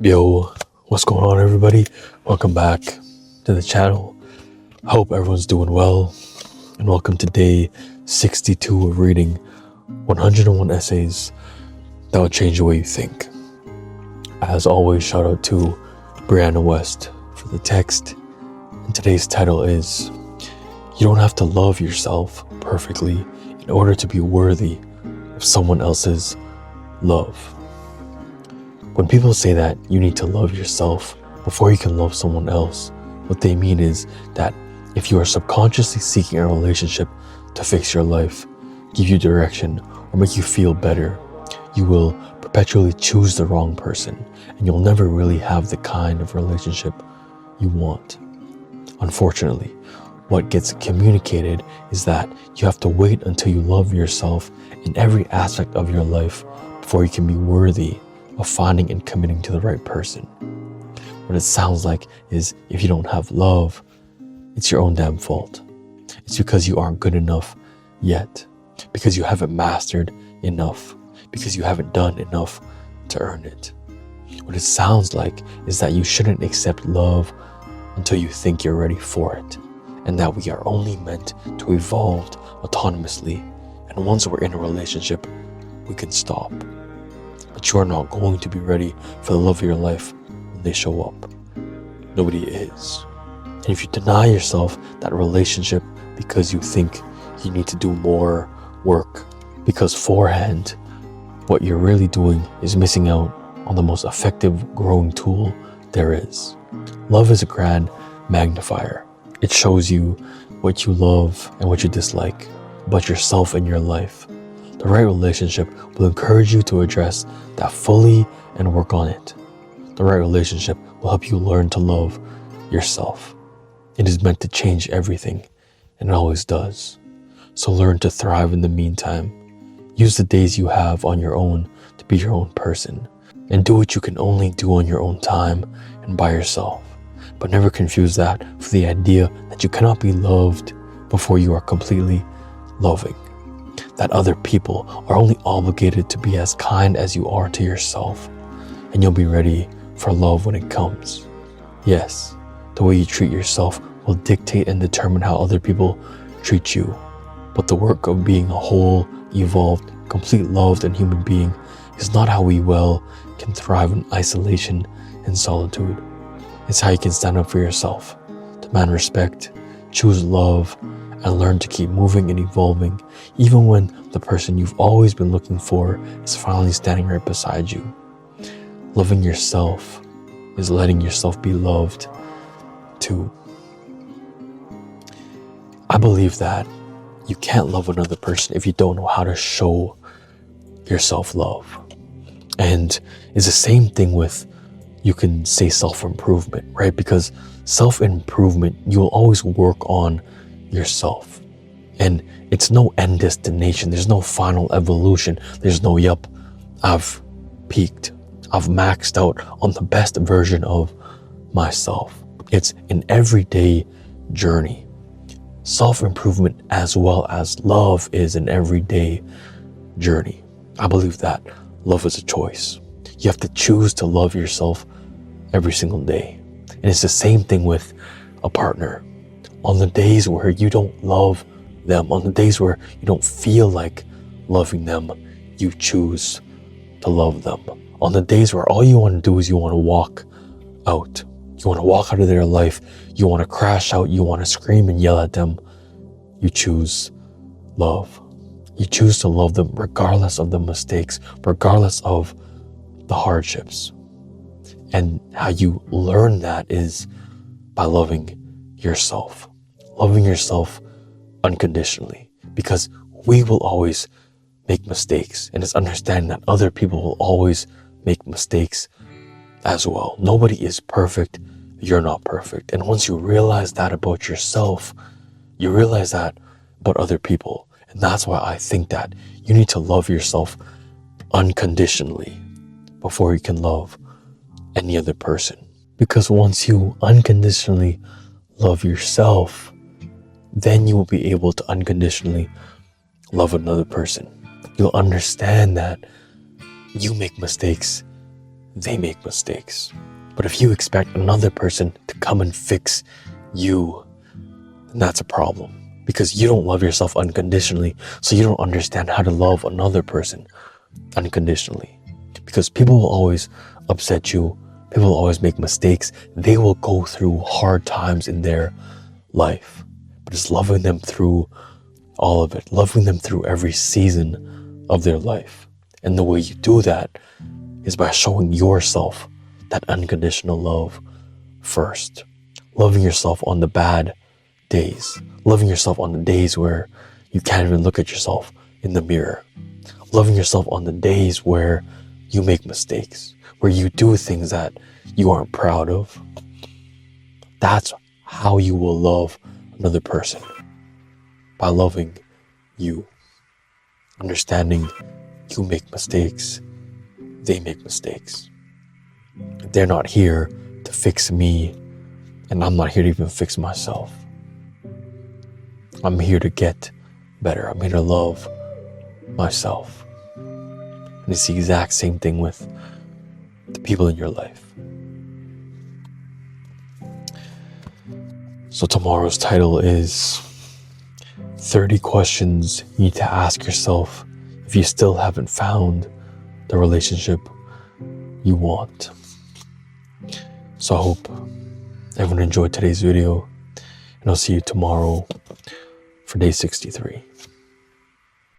Yo, what's going on, everybody? Welcome back to the channel. I hope everyone's doing well, and welcome to day 62 of reading 101 essays that will change the way you think. As always, shout out to Brianna West for the text, and today's title is You Don't Have to Love Yourself Perfectly in Order to Be Worthy of Someone Else's Love. When people say that you need to love yourself before you can love someone else, what they mean is that if you are subconsciously seeking a relationship to fix your life, give you direction, or make you feel better, you will perpetually choose the wrong person, and you'll never really have the kind of relationship you want. Unfortunately, what gets communicated is that you have to wait until you love yourself in every aspect of your life before you can be worthy of finding and committing to the right person. What it sounds like is if you don't have love, it's your own damn fault. It's because you aren't good enough yet, because you haven't mastered enough, because you haven't done enough to earn it. What it sounds like is that you shouldn't accept love until you think you're ready for it, and that we are only meant to evolve autonomously, and once we're in a relationship, we can stop. But you are not going to be ready for the love of your life when they show up. Nobody is. And if you deny yourself that relationship because you think you need to do more work, because beforehand, what you're really doing is missing out on the most effective growing tool there is. Love is a grand magnifier. It shows you what you love and what you dislike about yourself and your life. The right relationship will encourage you to address that fully and work on it. The right relationship will help you learn to love yourself. It is meant to change everything, and it always does. So learn to thrive in the meantime. Use the days you have on your own to be your own person, and do what you can only do on your own time and by yourself. But never confuse that for the idea that you cannot be loved before you are completely loving. That other people are only obligated to be as kind as you are to yourself, and you'll be ready for love when it comes. Yes, the way you treat yourself will dictate and determine how other people treat you, but the work of being a whole, evolved, complete loved and human being is not how we can thrive in isolation and solitude. It's how you can stand up for yourself, demand respect, choose love, and learn to keep moving and evolving, even when the person you've always been looking for is finally standing right beside you. Loving yourself is letting yourself be loved too. I believe that you can't love another person if you don't know how to show yourself love. And it's the same thing with, you can say self-improvement, right? Because self-improvement, you'll always work on yourself, and it's no end destination. There's no final evolution. There's no, yup, I've peaked, I've maxed out on the best version of myself. It's an everyday journey. Self-improvement as well as love is an everyday journey. I believe that love is a choice. You have to choose to love yourself every single day. And it's the same thing with a partner. On the days where you don't love them, on the days where you don't feel like loving them, you choose to love them. On the days where all you want to do is you want to walk out. You want to walk out of their life. You want to crash out. You want to scream and yell at them. You choose love. You choose to love them regardless of the mistakes, regardless of the hardships. And how you learn that is by loving yourself. Loving yourself unconditionally, because we will always make mistakes, and it's understanding that other people will always make mistakes as well. Nobody is perfect. You're not perfect. And once you realize that about yourself, you realize that about other people. And that's why I think that you need to love yourself unconditionally before you can love any other person. Because once you unconditionally love yourself, then you will be able to unconditionally love another person. You'll understand that you make mistakes they make mistakes. But if you expect another person to come and fix you, then that's a problem. Because you don't love yourself unconditionally, so you don't understand how to love another person unconditionally. Because people will always upset you, people will always make mistakes, they will go through hard times in their life. But it's loving them through all of it, loving them through every season of their life. And the way you do that is by showing yourself that unconditional love first. Loving yourself on the bad days. Loving yourself on the days where you can't even look at yourself in the mirror. Loving yourself on the days where you make mistakes, where you do things that you aren't proud of. That's how you will love another person. By loving you. Understanding you make mistakes, they make mistakes. They're not here to fix me, and I'm not here to even fix myself. I'm here to get better. I'm here to love myself. And it's the exact same thing with the people in your life. So tomorrow's title is 30 questions you need to ask yourself if you still haven't found the relationship you want. So I hope everyone enjoyed today's video, and I'll see you tomorrow for day 63.